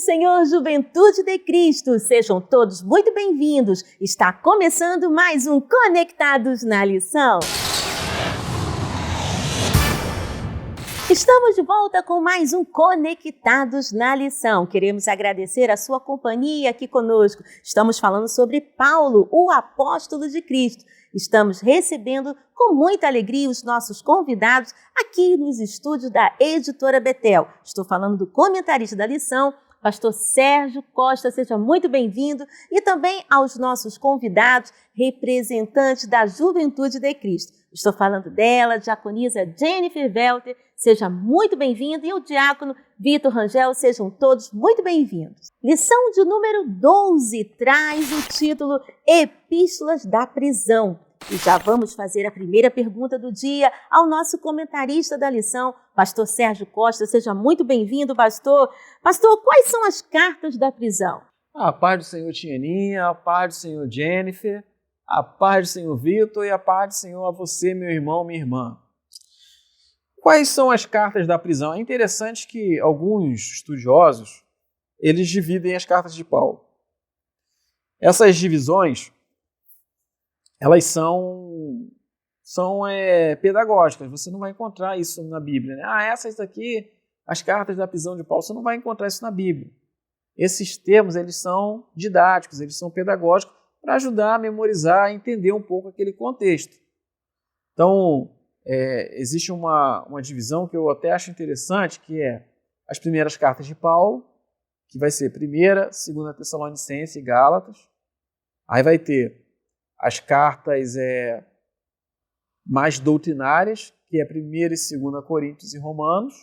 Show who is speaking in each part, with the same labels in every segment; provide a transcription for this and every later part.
Speaker 1: do Senhor, Juventude de Cristo, sejam todos muito bem-vindos. Está começando mais um Conectados na Lição. Estamos de volta com mais um Conectados na Lição. Queremos agradecer a sua companhia aqui conosco. Estamos falando sobre Paulo, o apóstolo de Cristo. Estamos recebendo com muita alegria os nossos convidados aqui nos estúdios da Editora Betel. Estou falando do comentarista da lição, pastor Sérgio Costa, seja muito bem-vindo, e também aos nossos convidados, representantes da Juventude de Cristo. Estou falando dela, diaconisa Jennifer Welter, seja muito bem-vinda, e o diácono Vitor Rangel, sejam todos muito bem-vindos. Lição de número 12 traz o título Epístolas da Prisão. E já vamos fazer a primeira pergunta do dia ao nosso comentarista da lição, pastor Sérgio Costa. Seja muito bem-vindo, pastor. Pastor, quais são as cartas da prisão?
Speaker 2: A paz do Senhor, Tianinha, a paz do Senhor, Jennifer, a paz do Senhor, Vitor, e a paz do Senhor a você, meu irmão, minha irmã. Quais são as cartas da prisão? É interessante que alguns estudiosos, eles dividem as cartas de Paulo. Essas divisões, elas são pedagógicas. Você não vai encontrar isso na Bíblia, né? Essas aqui, as cartas da prisão de Paulo, você não vai encontrar isso na Bíblia. Esses termos, eles são didáticos, eles são pedagógicos para ajudar a memorizar, a entender um pouco aquele contexto. Então, existe uma divisão que eu até acho interessante, que é as primeiras cartas de Paulo, que vai ser 1ª, 2ª Tessalonicenses e Gálatas. Aí vai ter as cartas mais doutrinárias, que é 1ª e 2ª Coríntios e Romanos.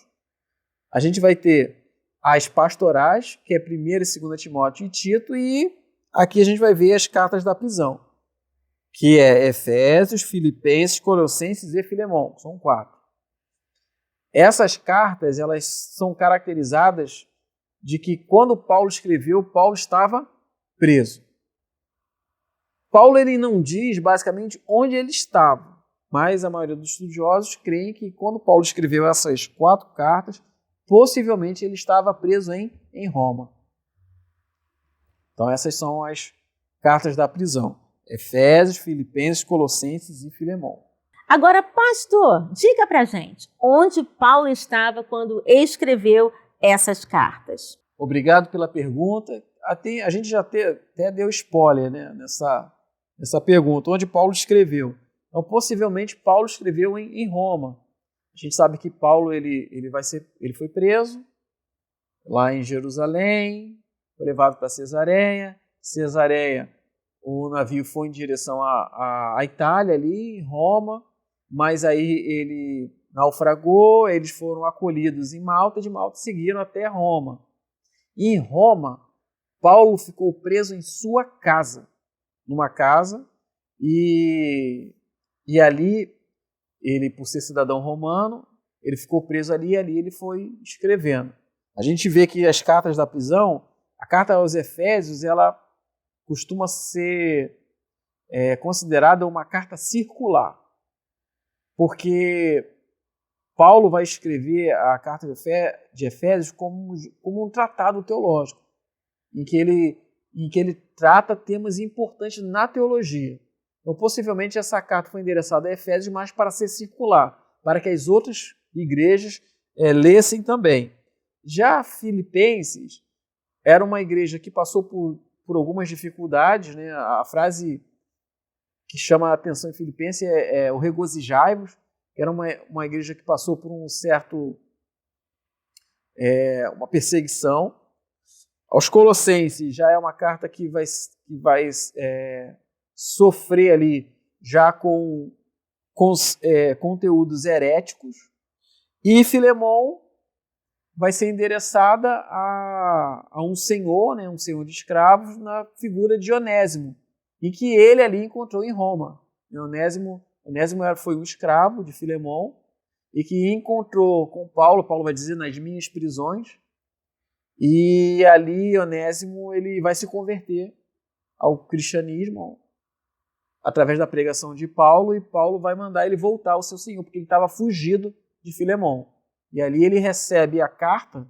Speaker 2: A gente vai ter as pastorais, que é 1ª e 2ª Timóteo e Tito, e aqui a gente vai ver as cartas da prisão, que é Efésios, Filipenses, Colossenses e Filemão. São 4. Essas cartas, elas são caracterizadas de que quando Paulo escreveu, Paulo estava preso. Paulo ele não diz basicamente onde ele estava, mas a maioria dos estudiosos creem que quando Paulo escreveu essas 4 cartas, possivelmente ele estava preso em Roma. Então essas são as cartas da prisão. Efésios, Filipenses, Colossenses e Filemão. Agora, pastor, diga pra gente, onde Paulo estava quando escreveu essas cartas? Obrigado pela pergunta. A gente já até deu spoiler, né, nessa pergunta, onde Paulo escreveu. Então, possivelmente, Paulo escreveu em Roma. A gente sabe que Paulo ele foi preso lá em Jerusalém, foi levado para Cesareia. Cesareia, o navio foi em direção à Itália, ali em Roma, mas aí ele naufragou, eles foram acolhidos em Malta, de Malta seguiram até Roma. E em Roma, Paulo ficou preso em sua casa, numa casa, e ali, ele, por ser cidadão romano, ele ficou preso ali e ali ele foi escrevendo. A gente vê que as cartas da prisão, a carta aos Efésios, ela costuma ser considerada uma carta circular, porque Paulo vai escrever a carta de Efésios como um tratado teológico, em que ele trata temas importantes na teologia. Então, possivelmente, essa carta foi endereçada a Efésios, mas para ser circular, para que as outras igrejas lessem também. Já Filipenses era uma igreja que passou por algumas dificuldades, né? A frase que chama a atenção em Filipenses é o regozijai-vos. Era uma igreja que passou por uma perseguição. Aos Colossenses já é uma carta que vai sofrer ali já com conteúdos heréticos. E Filemão vai ser endereçada a um senhor, né, um senhor de escravos, na figura de Onésimo, e que ele ali encontrou em Roma. Onésimo foi um escravo de Filemão e que encontrou com Paulo vai dizer, nas minhas prisões, e ali Onésimo ele vai se converter ao cristianismo através da pregação de Paulo, e Paulo vai mandar ele voltar ao seu senhor, porque ele estava fugido de Filemão. E ali ele recebe a carta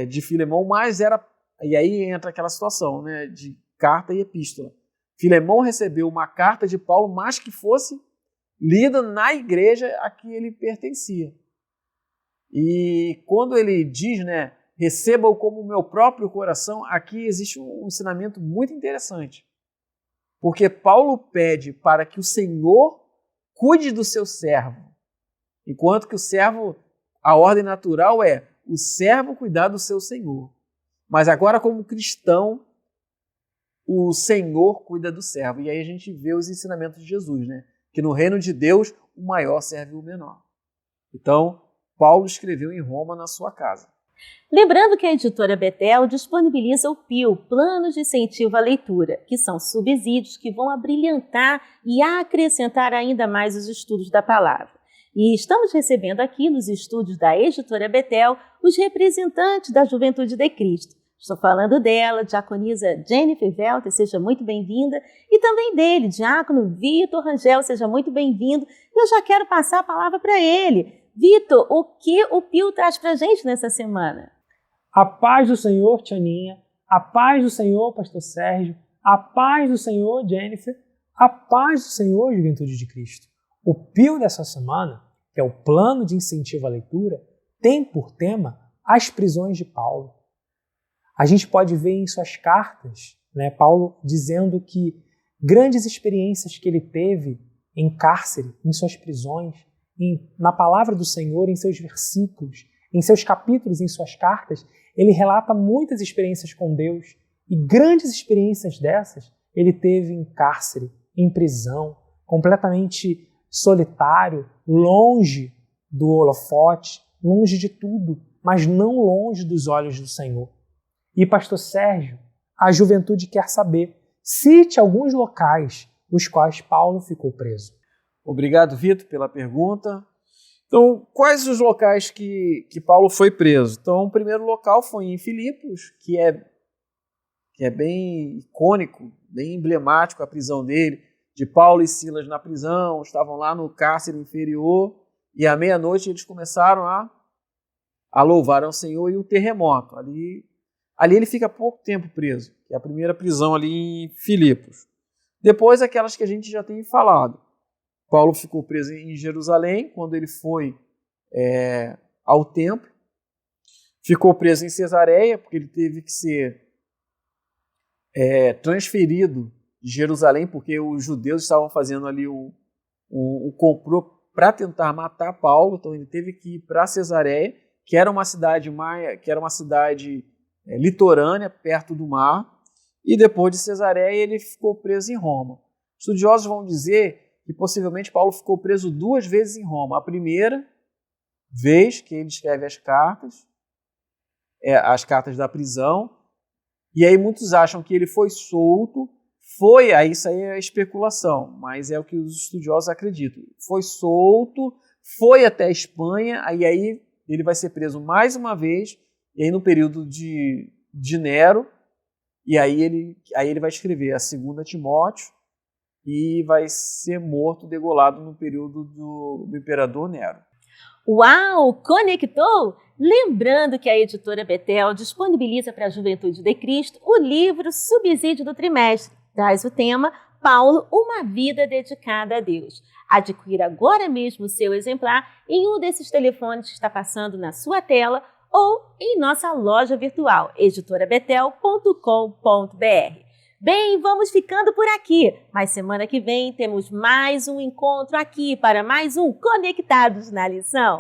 Speaker 2: de Filemão, mas era... E aí entra aquela situação, né, de carta e epístola. Filemão recebeu uma carta de Paulo, mas que fosse lida na igreja a que ele pertencia. E quando ele diz, né, receba-o como meu próprio coração, aqui existe um ensinamento muito interessante. Porque Paulo pede para que o Senhor cuide do seu servo, enquanto que o servo, a ordem natural é o servo cuidar do seu senhor. Mas agora, como cristão, o Senhor cuida do servo. E aí a gente vê os ensinamentos de Jesus, né? Que no reino de Deus, o maior serve o menor. Então, Paulo escreveu em Roma na sua casa.
Speaker 1: Lembrando que a editora Betel disponibiliza o PIL, Plano de Incentivo à Leitura, que são subsídios que vão abrilhantar e acrescentar ainda mais os estudos da palavra. E estamos recebendo aqui nos estúdios da editora Betel os representantes da Juventude de Cristo. Estou falando dela, diaconisa Jennifer Velter, seja muito bem-vinda, e também dele, diácono Vitor Rangel, seja muito bem-vindo. Eu já quero passar a palavra para ele. Vitor, o que o PIL traz para a gente nessa semana?
Speaker 3: A paz do Senhor, Tianinha, a paz do Senhor, pastor Sérgio, a paz do Senhor, Jennifer, a paz do Senhor, Juventude de Cristo. O PIL dessa semana, que é o Plano de Incentivo à Leitura, tem por tema as prisões de Paulo. A gente pode ver em suas cartas, né, Paulo dizendo que grandes experiências que ele teve em cárcere, em suas prisões, na palavra do Senhor, em seus versículos, em seus capítulos, em suas cartas, ele relata muitas experiências com Deus e grandes experiências dessas ele teve em cárcere, em prisão, completamente solitário, longe do holofote, longe de tudo, mas não longe dos olhos do Senhor. E pastor Sérgio, a juventude quer saber, cite alguns locais os quais Paulo ficou preso.
Speaker 2: Obrigado, Vitor, pela pergunta. Então, quais os locais que Paulo foi preso? Então, o primeiro local foi em Filipos, que é bem icônico, bem emblemático a prisão dele, de Paulo e Silas na prisão, estavam lá no cárcere inferior, e à meia-noite eles começaram a louvar ao Senhor, e o terremoto. Ali ele fica pouco tempo preso, que é a primeira prisão ali em Filipos. Depois, aquelas que a gente já tem falado. Paulo ficou preso em Jerusalém, quando ele foi ao templo. Ficou preso em Cesareia, porque ele teve que ser transferido de Jerusalém, porque os judeus estavam fazendo ali um complô para tentar matar Paulo. Então ele teve que ir para Cesareia, que era uma cidade litorânea, perto do mar. E depois de Cesareia ele ficou preso em Roma. Estudiosos vão dizer que possivelmente Paulo ficou preso 2 vezes em Roma. A primeira vez que ele escreve as cartas da prisão, e aí muitos acham que ele foi solto, isso aí é especulação, mas é o que os estudiosos acreditam. Foi solto, foi até a Espanha, aí ele vai ser preso mais uma vez, e aí no período de Nero, e aí ele vai escrever a 2 Timóteo, e vai ser morto, degolado no período do imperador Nero.
Speaker 1: Uau! Conectou? Lembrando que a editora Betel disponibiliza para a Juventude de Cristo o livro Subsídio do Trimestre. Traz o tema Paulo, uma vida dedicada a Deus. Adquira agora mesmo o seu exemplar em um desses telefones que está passando na sua tela ou em nossa loja virtual, editorabetel.com.br. Bem, vamos ficando por aqui, mas semana que vem temos mais um encontro aqui para mais um Conectados na Lição.